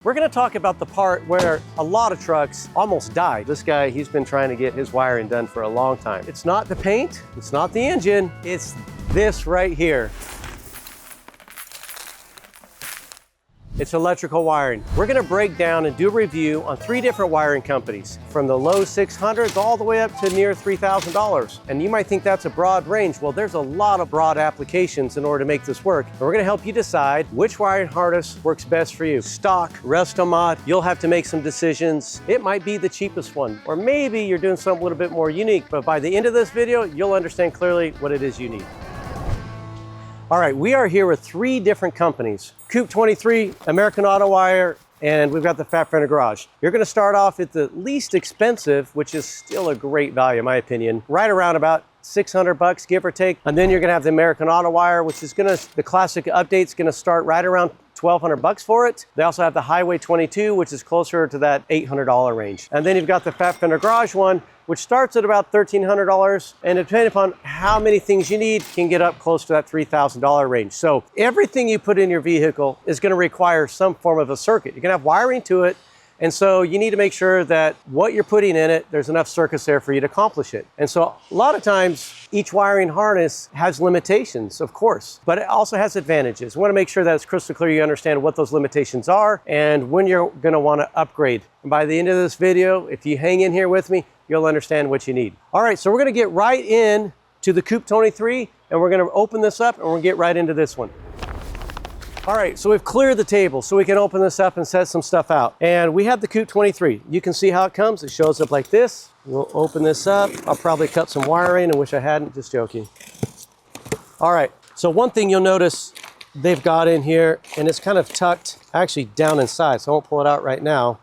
We're going to talk about the part where a lot of trucks almost die. This guy, he's been trying to get his wiring done for a long time. It's not the paint, it's not the engine, it's this right here. It's electrical wiring. We're going to break down and do a review on 3 different wiring companies, from the low 600s all the way up to near $3,000. And you might think that's a broad range. Well, there's a lot of broad applications in order to make this work. And we're going to help you decide which wiring harness works best for you. Stock, resto mod, you'll have to make some decisions. It might be the cheapest one, or maybe you're doing something a little bit more unique. But by the end of this video, you'll understand clearly what it is you need. All right, we are here with 3 different companies: Coupe-23, American Autowire, and we've got the Fender Garage. You're gonna start off at the least expensive, which is still a great value in my opinion, right around about 600 bucks, give or take. And then you're gonna have the American Autowire, which is the classic update's gonna start right around 1,200 bucks for it. They also have the Highway 22, which is closer to that $800 range. And then you've got the Fender Garage one, which starts at about $1,300, and depending upon how many things you need, can get up close to that $3,000 range. So everything you put in your vehicle is gonna require some form of a circuit. You're gonna have wiring to it, and so you need to make sure that what you're putting in it, there's enough circuits there for you to accomplish it. And so a lot of times, each wiring harness has limitations, of course, but it also has advantages. We want to make sure that it's crystal clear you understand what those limitations are and when you're going to want to upgrade. And by the end of this video, if you hang in here with me, you'll understand what you need. All right, so we're going to get right in to the Coupe-23, and we're going to open this up and we're going to get right into this one. All right, so we've cleared the table so we can open this up and set some stuff out. And we have the Coupe-23. You can see how it comes. It shows up like this. We'll open this up. I'll probably cut some wiring. I wish I hadn't, just joking. All right, so one thing you'll notice they've got in here, and it's kind of tucked actually down inside, so I won't pull it out right now.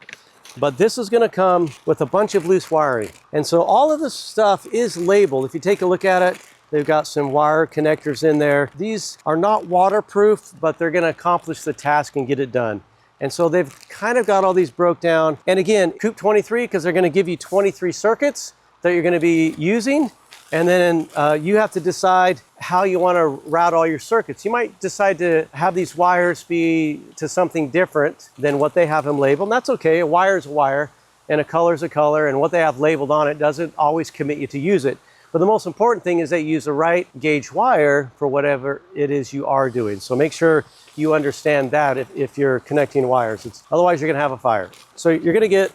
But this is gonna come with a bunch of loose wiring. And so all of this stuff is labeled. If you take a look at it, they've got some wire connectors in there. These are not waterproof, but they're gonna accomplish the task and get it done. And so they've kind of got all these broke down. And again, Coupe-23, because they're gonna give you 23 circuits that you're gonna be using. And then you have to decide how you wanna route all your circuits. You might decide to have these wires be to something different than what they have them labeled. And that's okay, a wire is a wire and a color is a color, and what they have labeled on it doesn't always commit you to use it. But the most important thing is that you use the right gauge wire for whatever it is you are doing. So make sure you understand that if you're connecting wires. Otherwise, you're gonna have a fire. So you're gonna get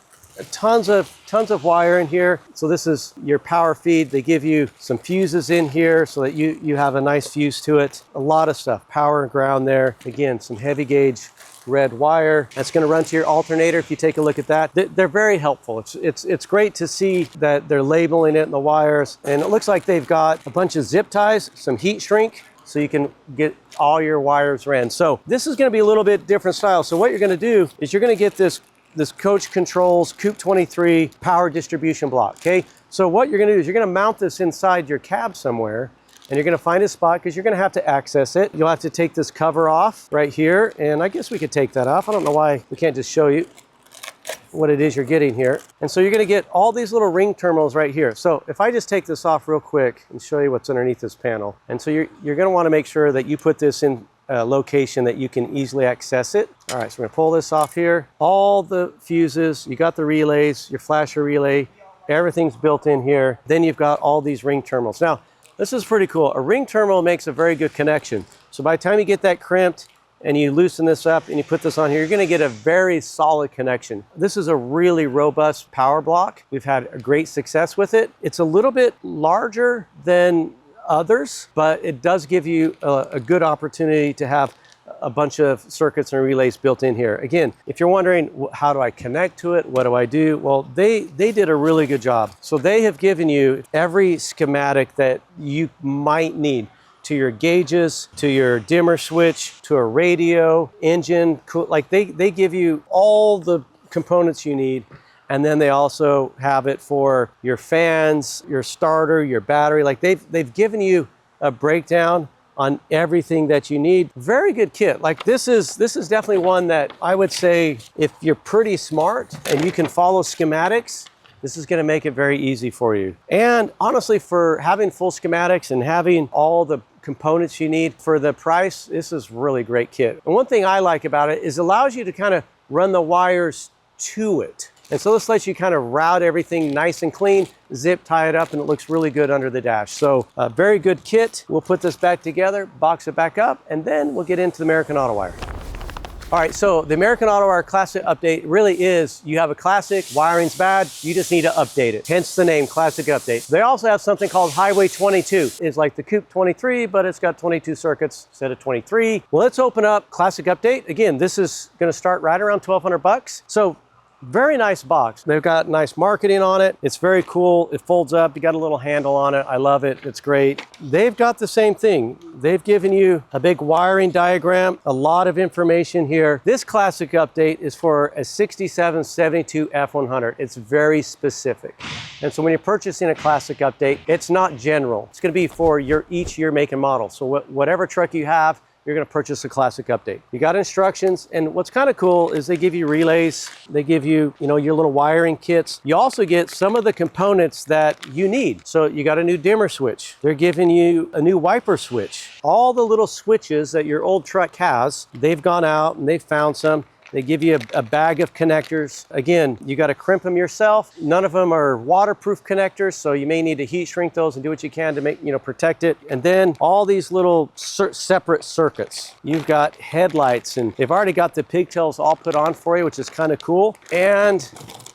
tons of wire in here. So this is your power feed. They give you some fuses in here so that you have a nice fuse to it. A lot of stuff, power and ground there. Again, some heavy gauge red wire that's going to run to your alternator. If you take a look at that, they're very helpful. It's great to see that they're labeling it in the wires, and it looks like they've got a bunch of zip ties, some heat shrink, so you can get all your wires ran. So this is going to be a little bit different style. So what you're going to do is you're going to get this Coach Controls Coupe-23 power distribution block. Okay, so what you're going to do is you're going to mount this inside your cab somewhere. And you're gonna find a spot because you're gonna have to access it. You'll have to take this cover off right here. And I guess we could take that off. I don't know why we can't just show you what it is you're getting here. And so you're gonna get all these little ring terminals right here. So if I just take this off real quick and show you what's underneath this panel. And so you're gonna wanna make sure that you put this in a location that you can easily access it. All right, so we're gonna pull this off here. All the fuses, you got the relays, your flasher relay, everything's built in here. Then you've got all these ring terminals. Now, this is pretty cool. A ring terminal makes a very good connection. So by the time you get that crimped and you loosen this up and you put this on here, you're gonna get a very solid connection. This is a really robust power block. We've had a great success with it. It's a little bit larger than others, but it does give you a good opportunity to have a bunch of circuits and relays built in here. Again, if you're wondering, how do I connect to it? What do I do? Well, they did a really good job. So they have given you every schematic that you might need to your gauges, to your dimmer switch, to a radio, engine, like they give you all the components you need. And then they also have it for your fans, your starter, your battery. Like they've given you a breakdown on everything that you need. Very good kit. Like this is definitely one that I would say if you're pretty smart and you can follow schematics, this is gonna make it very easy for you. And honestly, for having full schematics and having all the components you need for the price, this is really great kit. And one thing I like about it is it allows you to kind of run the wires to it. And so this lets you kind of route everything nice and clean, zip tie it up, and it looks really good under the dash. So a very good kit. We'll put this back together, box it back up, and then we'll get into the American Autowire. All right, so the American Autowire Classic update really is, you have a Classic, wiring's bad, you just need to update it. Hence the name, Classic Update. They also have something called Highway 22. It's like the Coupe-23, but it's got 22 circuits instead of 23. Well, let's open up Classic Update. Again, this is gonna start right around 1,200 bucks. So very nice box. They've got nice marketing on it. It's very cool. It folds up. You got a little handle on it. I love it. It's great. They've got the same thing. They've given you a big wiring diagram, a lot of information here. This Classic Update is for a 6772 F100. It's very specific. And so when you're purchasing a Classic Update, it's not general. It's going to be for each year, make, and model. So whatever truck you have, you're going to purchase a Classic Update. You got instructions, and what's kind of cool is they give you relays, they give you, your little wiring kits. You also get some of the components that you need. So you got a new dimmer switch. They're giving you a new wiper switch. All the little switches that your old truck has, they've gone out and they've found some. They give you a bag of connectors. Again, you got to crimp them yourself. None of them are waterproof connectors, so you may need to heat shrink those and do what you can to make, protect it. And then all these little separate circuits. You've got headlights, and they've already got the pigtails all put on for you, which is kind of cool. And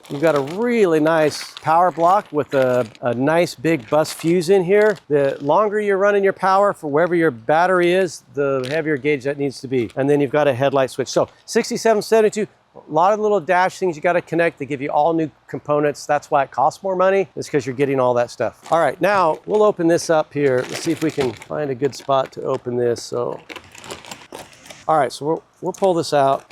you've got a really nice power block with a nice big bus fuse in here. The longer you're running your power for wherever your battery is, the heavier gauge that needs to be. And then you've got a headlight switch. So 6772, a lot of little dash things you got to connect. They give you all new components. That's why it costs more money. It's because you're getting all that stuff. All right, now we'll open this up here. Let's see if we can find a good spot to open this. So, all right, so we'll pull this out.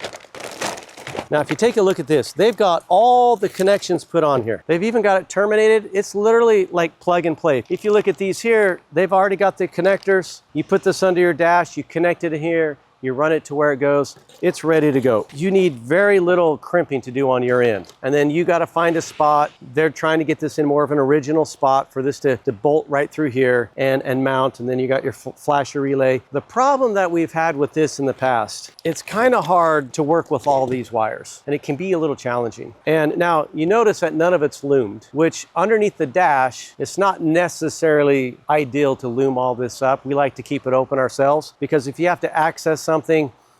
Now, if you take a look at this, they've got all the connections put on here. They've even got it terminated. It's literally like plug and play. If you look at these here, they've already got the connectors. You put this under your dash, you connect it here, you run it to where it goes, it's ready to go. You need very little crimping to do on your end. And then you got to find a spot. They're trying to get this in more of an original spot for this to bolt right through here and mount. And then you got your flasher relay. The problem that we've had with this in the past, it's kind of hard to work with all these wires, and it can be a little challenging. And now you notice that none of it's loomed, which underneath the dash, it's not necessarily ideal to loom all this up. We like to keep it open ourselves, because if you have to access something,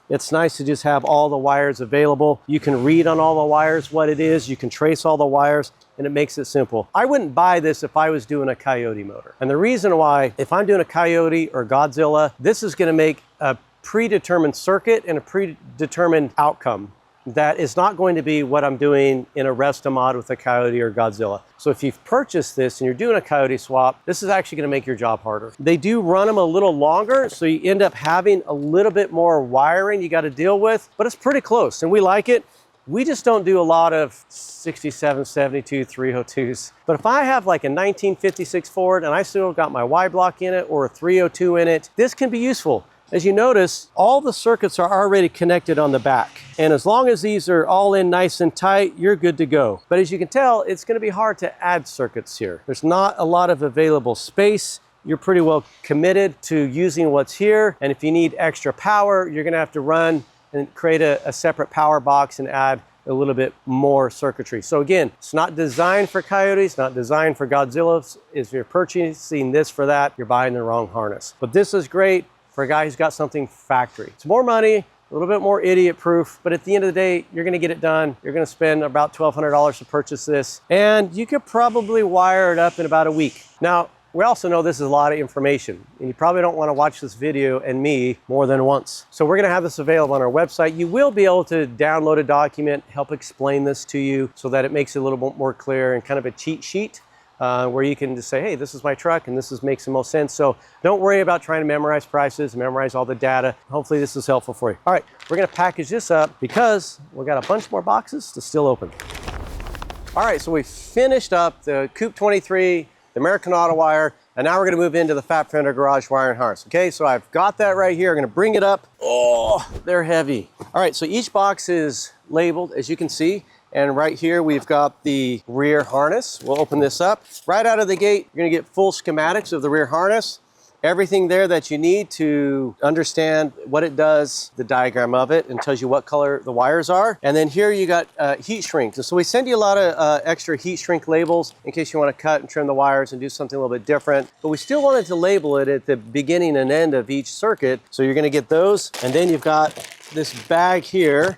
it's nice to just have all the wires available. You can read on all the wires what it is. You can trace all the wires, and it makes it simple. I wouldn't buy this if I was doing a Coyote motor. And the reason why, if I'm doing a Coyote or Godzilla, this is going to make a predetermined circuit and a predetermined outcome. That is not going to be what I'm doing in a resto mod with a Coyote or Godzilla. So if you've purchased this and you're doing a Coyote swap, this is actually going to make your job harder. They do run them a little longer, so you end up having a little bit more wiring you got to deal with, but it's pretty close, and we like it. We just don't do a lot of 67, 72, 302s. But if I have like a 1956 Ford and I still got my Y block in it or a 302 in it, this can be useful. As you notice, all the circuits are already connected on the back. And as long as these are all in nice and tight, you're good to go. But as you can tell, it's going to be hard to add circuits here. There's not a lot of available space. You're pretty well committed to using what's here. And if you need extra power, you're going to have to run and create a separate power box and add a little bit more circuitry. So again, it's not designed for Coyotes, not designed for Godzillas. If you're purchasing this for that, you're buying the wrong harness. But this is great for a guy who's got something factory. It's more money, a little bit more idiot proof, but at the end of the day, you're gonna get it done. You're gonna spend about $1,200 to purchase this, and you could probably wire it up in about a week. Now, we also know this is a lot of information, and you probably don't wanna watch this video and me more than once. So we're gonna have this available on our website. You will be able to download a document, help explain this to you so that it makes it a little bit more clear and kind of a cheat sheet. Where you can just say, hey, this is my truck and this makes the most sense. So don't worry about trying to memorize prices, memorize all the data. Hopefully this is helpful for you. All right, we're gonna package this up because we got a bunch more boxes to still open. All right, so we finished up the Coupe-23, the American Autowire, and now we're gonna move into the Fender Garage wiring harness. Okay, so I've got that right here. I'm gonna bring it up. Oh, they're heavy. All right, so each box is labeled, as you can see. And right here, we've got the rear harness. We'll open this up. Right out of the gate, you're gonna get full schematics of the rear harness. everything there that you need to understand what it does, the diagram of it, and tells you what color the wires are. And then here you got heat shrink. So we send you a lot of extra heat shrink labels in case you want to cut and trim the wires and do something a little bit different. But we still wanted to label it at the beginning and end of each circuit. So you're going to get those. And then you've got this bag here.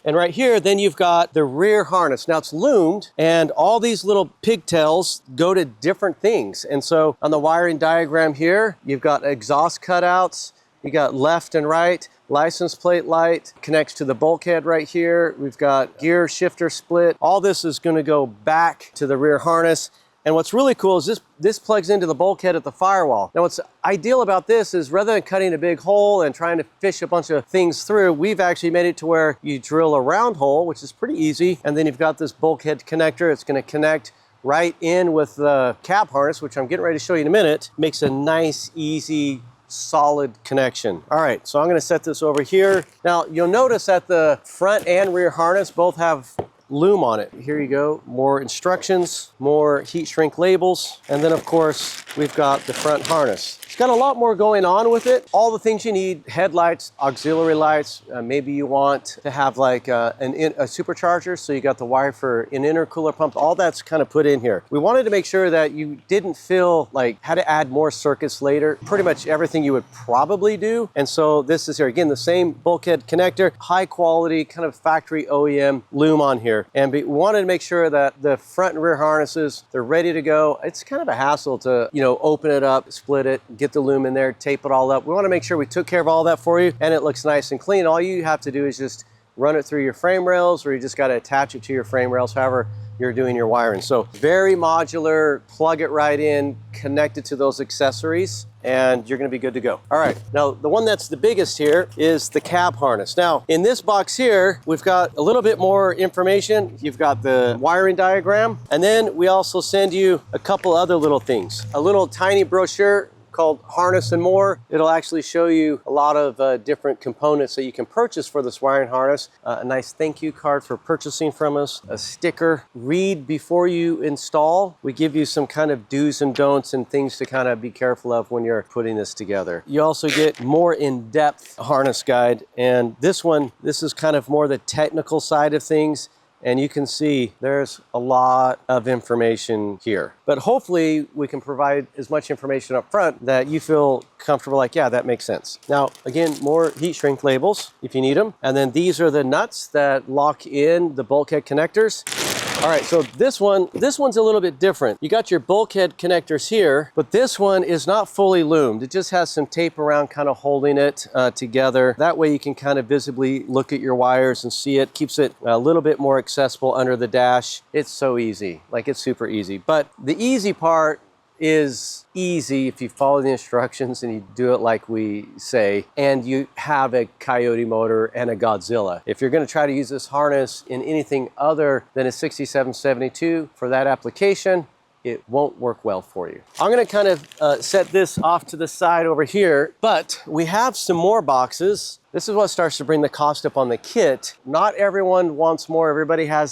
And right here, then you've got the rear harness. Now it's loomed, and all these little pigtails go to different things. And so on the wiring diagram here, you've got exhaust cutouts, you got left and right, license plate light, connects to the bulkhead right here. We've got gear shifter split. All this is gonna go back to the rear harness. And what's really cool is this plugs into the bulkhead at the firewall. Now what's ideal about this is rather than cutting a big hole and trying to fish a bunch of things through, we've actually made it to where you drill a round hole, which is pretty easy. And then you've got this bulkhead connector. It's gonna connect right in with the cab harness, which I'm getting ready to show you in a minute. Makes a nice, easy, solid connection. All right, so I'm gonna set this over here. Now you'll notice that the front and rear harness both have loom on it. Here you go, more instructions, more heat shrink labels, and then of course we've got the front harness. It's got a lot more going on with it. All the things you need: headlights, auxiliary lights, maybe you want to have like a supercharger, so you got the wire for an intercooler pump. All that's kind of put in here. We wanted to make sure that you didn't feel like had to add more circuits later. Pretty much everything you would probably do. And so this is here, again, the same bulkhead connector, high quality, kind of factory OEM loom on here. And we wanted to make sure that the front and rear harnesses, they're ready to go. It's kind of a hassle to, open it up, split it, get the loom in there, tape it all up. We want to make sure we took care of all that for you and it looks nice and clean. All you have to do is just run it through your frame rails, or you just got to attach it to your frame rails, however you're doing your wiring. So very modular, plug it right in, connect it to those accessories, and you're gonna be good to go. All right, now the one that's the biggest here is the cab harness. Now in this box here, we've got a little bit more information. You've got the wiring diagram, and then we also send you a couple other little things. A little tiny brochure called Harness and More. It'll actually show you a lot of different components that you can purchase for this wiring harness. A nice thank you card for purchasing from us, a sticker. Read before you install. We give you some kind of do's and don'ts and things to kind of be careful of when you're putting this together. You also get more in-depth harness guide, and this is kind of more the technical side of things. And you can see there's a lot of information here. But hopefully we can provide as much information up front that you feel comfortable, like, yeah, that makes sense. Now, again, more heat shrink labels if you need them. And then these are the nuts that lock in the bulkhead connectors. All right, so this one's a little bit different. You got your bulkhead connectors here, but this one is not fully loomed. It just has some tape around kind of holding it together. That way you can kind of visibly look at your wires and see it. Keeps it a little bit more accessible under the dash. It's so easy, like it's super easy. But the easy part is easy if you follow the instructions and you do it like we say, and you have a Coyote motor and a Godzilla. If you're going to try to use this harness in anything other than a 6772 for that application, it won't work well for you. I'm going to kind of set this off to the side over here, but we have some more boxes. This is what starts to bring the cost up on the kit. Not everyone wants more. Everybody has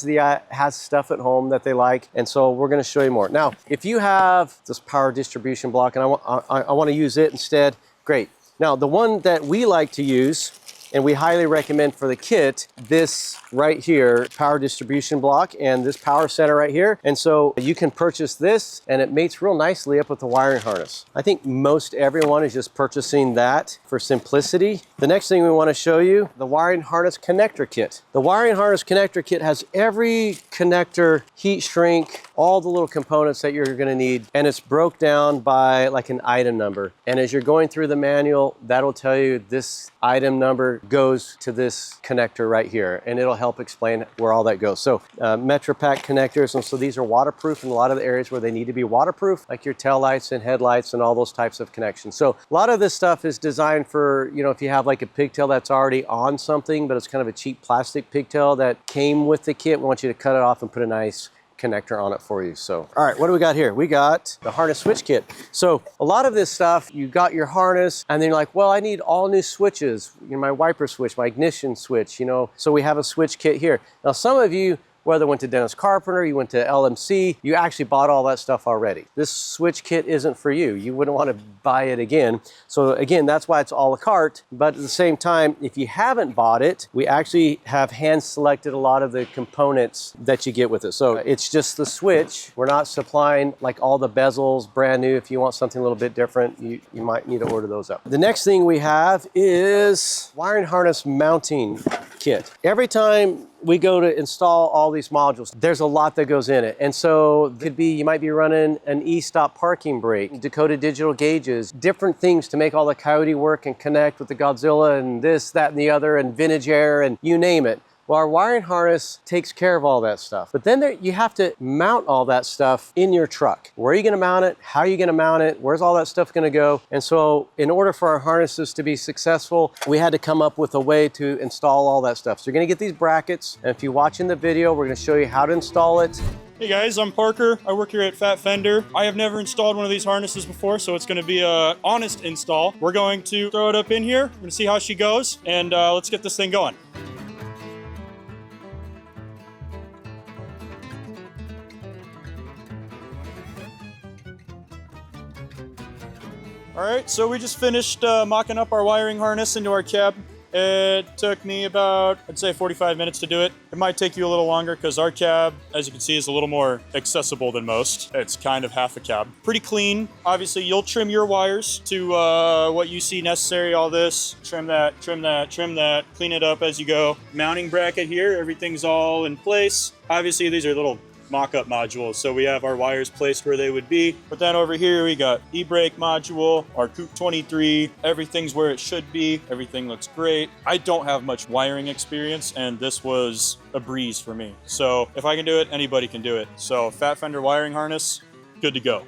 stuff at home that they like, and so we're going to show you more. Now, if you have this power distribution block and I want to use it instead, great. Now, the one that we like to use, and we highly recommend for the kit, this right here, power distribution block, and this power center right here. And so you can purchase this, and it mates real nicely up with the wiring harness. I think most everyone is just purchasing that for simplicity. The next thing we want to show you, the wiring harness connector kit. The wiring harness connector kit has every connector, heat shrink, all the little components that you're going to need, and it's broke down by like an item number. And as you're going through the manual, that'll tell you this item number goes to this connector right here, and it'll help explain where all that goes. So MetroPack connectors, and so these are waterproof in a lot of the areas where they need to be waterproof, like your tail lights and headlights and all those types of connections. So a lot of this stuff is designed for, if you have like a pigtail that's already on something, but it's kind of a cheap plastic pigtail that came with the kit, we want you to cut it off and put a nice connector on it for you. So, all right, what do we got here? We got the harness switch kit. So a lot of this stuff, you got your harness and then you're like, well, I need all new switches, my wiper switch, my ignition switch, so we have a switch kit here. Now, some of you whether it went to Dennis Carpenter, you went to LMC, you actually bought all that stuff already. This switch kit isn't for you. You wouldn't want to buy it again. So again, that's why it's a la carte. But at the same time, if you haven't bought it, we actually have hand selected a lot of the components that you get with it. So it's just the switch. We're not supplying like all the bezels brand new. If you want something a little bit different, you might need to order those up. The next thing we have is wiring harness mounting kit. Every time we go to install all these modules, there's a lot that goes in it. And so it could be, you might be running an e-stop parking brake, Dakota digital gauges, different things to make all the Coyote work and connect with the Godzilla and this, that, and the other, and vintage air, and you name it. Well, our wiring harness takes care of all that stuff. But then you have to mount all that stuff in your truck. Where are you gonna mount it? How are you gonna mount it? Where's all that stuff gonna go? And so in order for our harnesses to be successful, we had to come up with a way to install all that stuff. So you're gonna get these brackets, and if you watch in the video, we're gonna show you how to install it. Hey guys, I'm Parker. I work here at Fat Fender. I have never installed one of these harnesses before, so it's gonna be an honest install. We're going to throw it up in here. We're gonna see how she goes, and let's get this thing going. All right, so we just finished mocking up our wiring harness into our cab. It took me about, I'd say 45 minutes to do it. It might take you a little longer because our cab, as you can see, is a little more accessible than most. It's kind of half a cab. Pretty clean. Obviously, you'll trim your wires to what you see necessary, all this. Trim that, trim that, trim that, clean it up as you go. Mounting bracket here, everything's all in place. Obviously, these are little mock-up modules, so we have our wires placed where they would be. But then over here we got e-brake module, our Coupe-23, everything's where it should be. Everything looks great. I don't have much wiring experience, and this was a breeze for me. So if I can do it, anybody can do it. So Fat Fender wiring harness, good to go.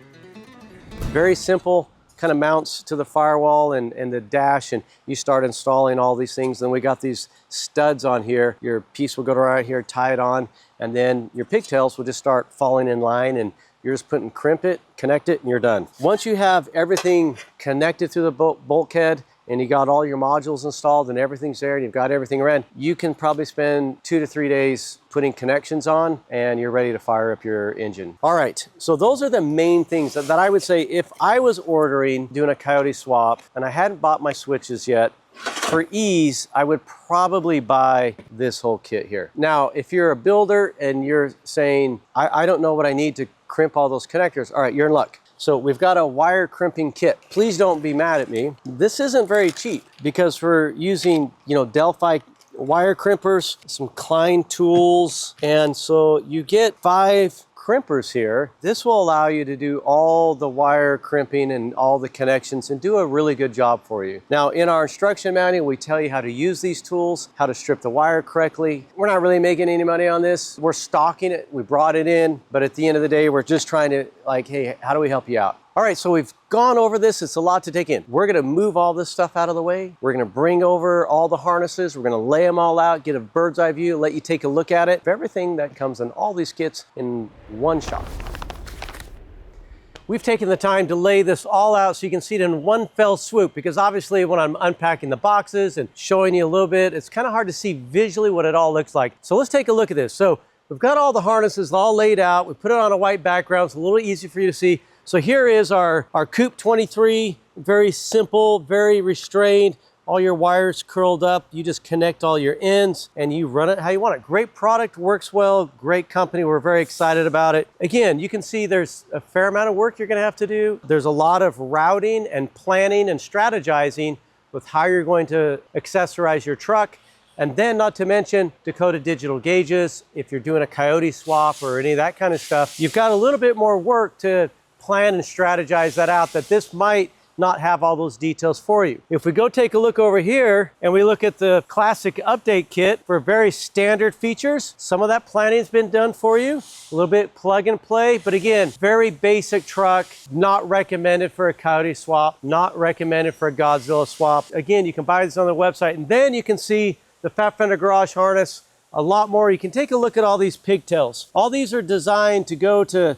Very simple, kind of mounts to the firewall and the dash, and you start installing all these things. Then we got these studs on here. Your piece will go right here, tie it on, and then your pigtails will just start falling in line, and you're just putting crimp it, connect it, and you're done. Once you have everything connected through the bulkhead and you got all your modules installed and everything's there and you've got everything around, you can probably spend 2 to 3 days putting connections on and you're ready to fire up your engine. All right, so those are the main things that I would say if I was doing a Coyote swap and I hadn't bought my switches yet, for ease, I would probably buy this whole kit here. Now, if you're a builder and you're saying, I don't know what I need to crimp all those connectors, all right, you're in luck. So we've got a wire crimping kit. Please don't be mad at me. This isn't very cheap because we're using, Delphi wire crimpers, some Klein tools, and so you get 5 crimpers here. This will allow you to do all the wire crimping and all the connections and do a really good job for you. Now, in our instruction manual, we tell you how to use these tools, how to strip the wire correctly. We're not really making any money on this. We're stocking it. We brought it in, but at the end of the day, we're just trying to hey, how do we help you out? All right, so we've gone over this. It's a lot to take in. We're gonna move all this stuff out of the way. We're gonna bring over all the harnesses. We're gonna lay them all out, get a bird's eye view, let you take a look at it. Everything that comes in all these kits in one shot. We've taken the time to lay this all out so you can see it in one fell swoop, because obviously when I'm unpacking the boxes and showing you a little bit, it's kind of hard to see visually what it all looks like. So let's take a look at this. So we've got all the harnesses all laid out. We put it on a white background. It's a little easy for you to see. So here is our Coupe-23, very simple, very restrained. All your wires curled up. You just connect all your ends and you run it how you want it. Great product, works well, great company. We're very excited about it. Again, you can see there's a fair amount of work you're gonna have to do. There's a lot of routing and planning and strategizing with how you're going to accessorize your truck. And then not to mention Dakota digital gauges. If you're doing a Coyote swap or any of that kind of stuff, you've got a little bit more work to plan and strategize that out, that this might not have all those details for you. If we go take a look over here and we look at the classic update kit for very standard features, some of that planning's been done for you, a little bit plug and play, but again, very basic truck, not recommended for a Coyote swap, not recommended for a Godzilla swap. Again, you can buy this on the website and then you can see the Fat Fender Garage harness, a lot more. You can take a look at all these pigtails. All these are designed to go to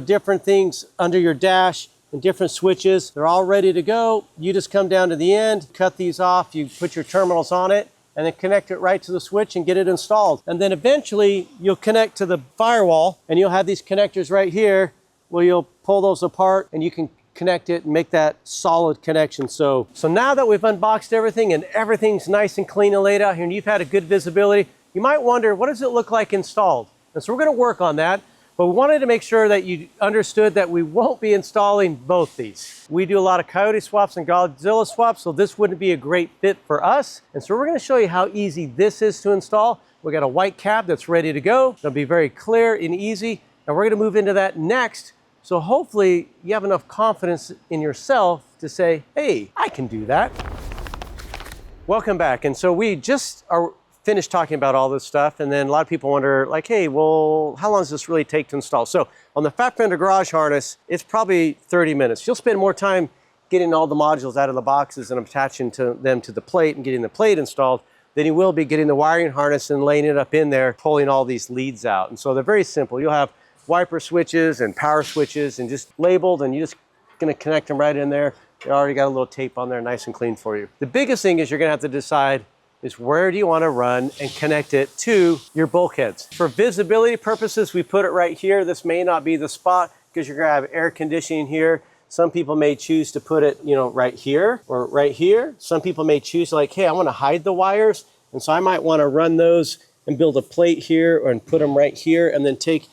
different things under your dash and different switches. They're all ready to go. You just come down to the end, cut these off, you put your terminals on it, and then connect it right to the switch and get it installed. And then eventually you'll connect to the firewall, and you'll have these connectors right here where you'll pull those apart and you can connect it and make that solid connection. So now that we've unboxed everything and everything's nice and clean and laid out here and you've had a good visibility, you might wonder, what does it look like installed? And so we're going to work on that, but we wanted to make sure that you understood that we won't be installing both these. We do a lot of Coyote swaps and Godzilla swaps, so this wouldn't be a great fit for us. And so we're going to show you how easy this is to install. We got a white cab that's ready to go. It'll be very clear and easy, and we're going to move into that next. So hopefully you have enough confidence in yourself to say, hey, I can do that. Welcome back. And so we just are finished talking about all this stuff, and then a lot of people wonder, like, hey, well, how long does this really take to install? So on the Fender Garage harness, it's probably 30 minutes. You'll spend more time getting all the modules out of the boxes and attaching them to the plate and getting the plate installed than you will be getting the wiring harness and laying it up in there, pulling all these leads out. And so they're very simple. You'll have wiper switches and power switches and just labeled, and you're just gonna connect them right in there. They already got a little tape on there, nice and clean for you. The biggest thing is you're gonna have to decide is where do you wanna run and connect it to your bulkheads. For visibility purposes, we put it right here. This may not be the spot because you're gonna have air conditioning here. Some people may choose to put it, right here or right here. Some people may choose like, hey, I wanna hide the wires. And so I might wanna run those and build a plate here and put them right here and then take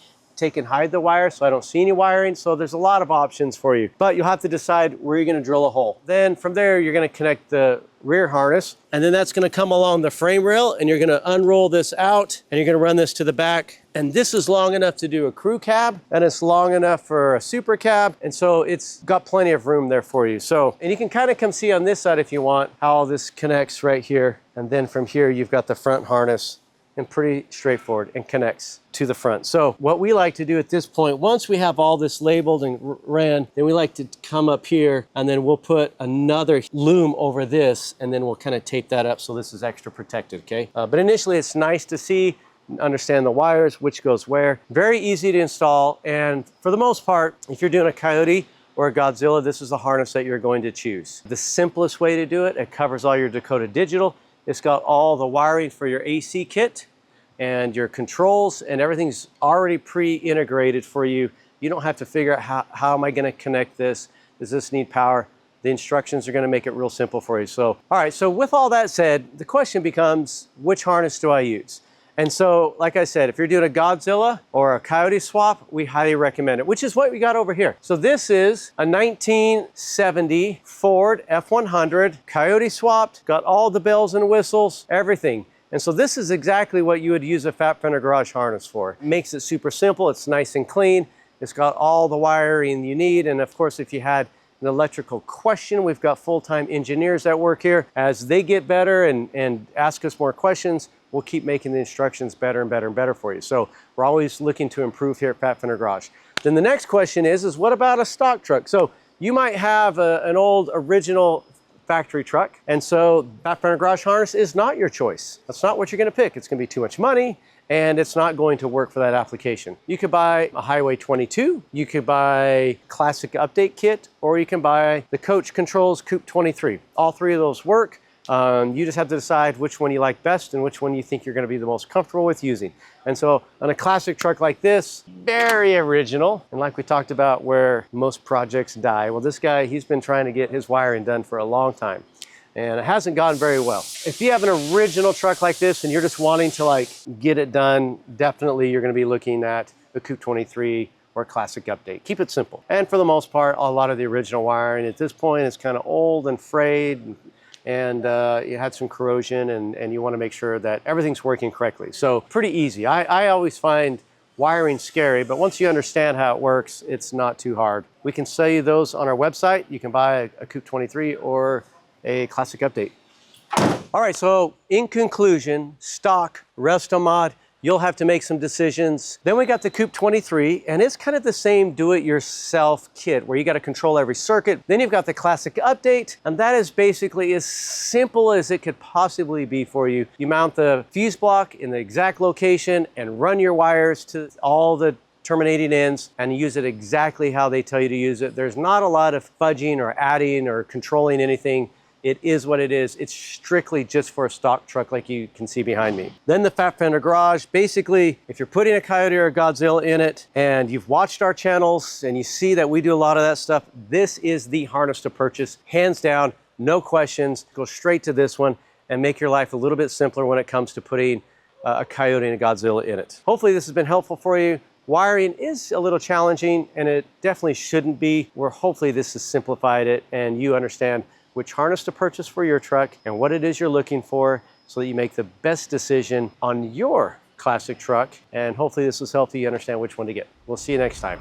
and hide the wire so I don't see any wiring. So there's a lot of options for you, but you'll have to decide where you're gonna drill a hole. Then from there, you're gonna connect the rear harness, and then that's gonna come along the frame rail, and you're gonna unroll this out, and you're gonna run this to the back. And this is long enough to do a crew cab, and it's long enough for a super cab, and so it's got plenty of room there for you. So, and you can kind of come see on this side if you want how all this connects right here, and then from here you've got the front harness, and pretty straightforward, and connects to the front. So what we like to do at this point, once we have all this labeled and ran, then we like to come up here, and then we'll put another loom over this, and then we'll kind of tape that up so this is extra protected, okay? But initially it's nice to see, understand the wires, which goes where. Very easy to install, and for the most part, if you're doing a Coyote or a Godzilla, this is the harness that you're going to choose. The simplest way to do it, it covers all your Dakota digital. It's got all the wiring for your AC kit and your controls, and everything's already pre-integrated for you. You don't have to figure out how am I gonna connect this? Does this need power? The instructions are gonna make it real simple for you. So, all right, so with all that said, the question becomes, which harness do I use? And so, like I said, if you're doing a Godzilla or a Coyote swap, we highly recommend it, which is what we got over here. So this is a 1970 Ford F100 Coyote swapped, got all the bells and whistles, everything. And so this is exactly what you would use a Fender Garage harness for. It makes it super simple, it's nice and clean, it's got all the wiring you need, and of course if you had an electrical question, we've got full-time engineers that work here. As they get better and ask us more questions, we'll keep making the instructions better and better and better for you. So we're always looking to improve here at Fender Garage. Then the next question is what about a stock truck? So you might have an old original factory truck, and so Fender Garage harness is not your choice. That's not what you're gonna pick. It's gonna be too much money, and it's not going to work for that application. You could buy a Highway 22, you could buy Classic Update Kit, or you can buy the Coach Controls Coupe-23. All three of those work. You just have to decide which one you like best and which one you think you're gonna be the most comfortable with using. And so on a classic truck like this, very original, and like we talked about where most projects die, well, this guy, he's been trying to get his wiring done for a long time, and it hasn't gone very well. If you have an original truck like this and you're just wanting to get it done, definitely you're gonna be looking at a Coupe-23 or a Classic Update. Keep it simple. And for the most part, a lot of the original wiring at this point is kind of old and frayed, and you had some corrosion, and you want to make sure that everything's working correctly. So pretty easy. I always find wiring scary, but once you understand how it works, it's not too hard. We can sell you those on our website. You can buy a Coupe-23 or a Classic Update. All right, so in conclusion, stock, resto mod, you'll have to make some decisions. Then we got the Coupe-23, and it's kind of the same do-it-yourself kit where you got to control every circuit. Then you've got the Classic Update, and that is basically as simple as it could possibly be for you. You mount the fuse block in the exact location and run your wires to all the terminating ends and use it exactly how they tell you to use it. There's not a lot of fudging or adding or controlling anything. It is what it is. It's strictly just for a stock truck like you can see behind me. Then the Fat Fender Garage. Basically, if you're putting a Coyote or a Godzilla in it and you've watched our channels and you see that we do a lot of that stuff, this is the harness to purchase, hands down, no questions. Go straight to this one and make your life a little bit simpler when it comes to putting a Coyote and a Godzilla in it. Hopefully this has been helpful for you. Wiring is a little challenging and it definitely shouldn't be. Hopefully this has simplified it and you understand which harness to purchase for your truck and what it is you're looking for so that you make the best decision on your classic truck. And hopefully this was helpful. You understand which one to get. We'll see you next time.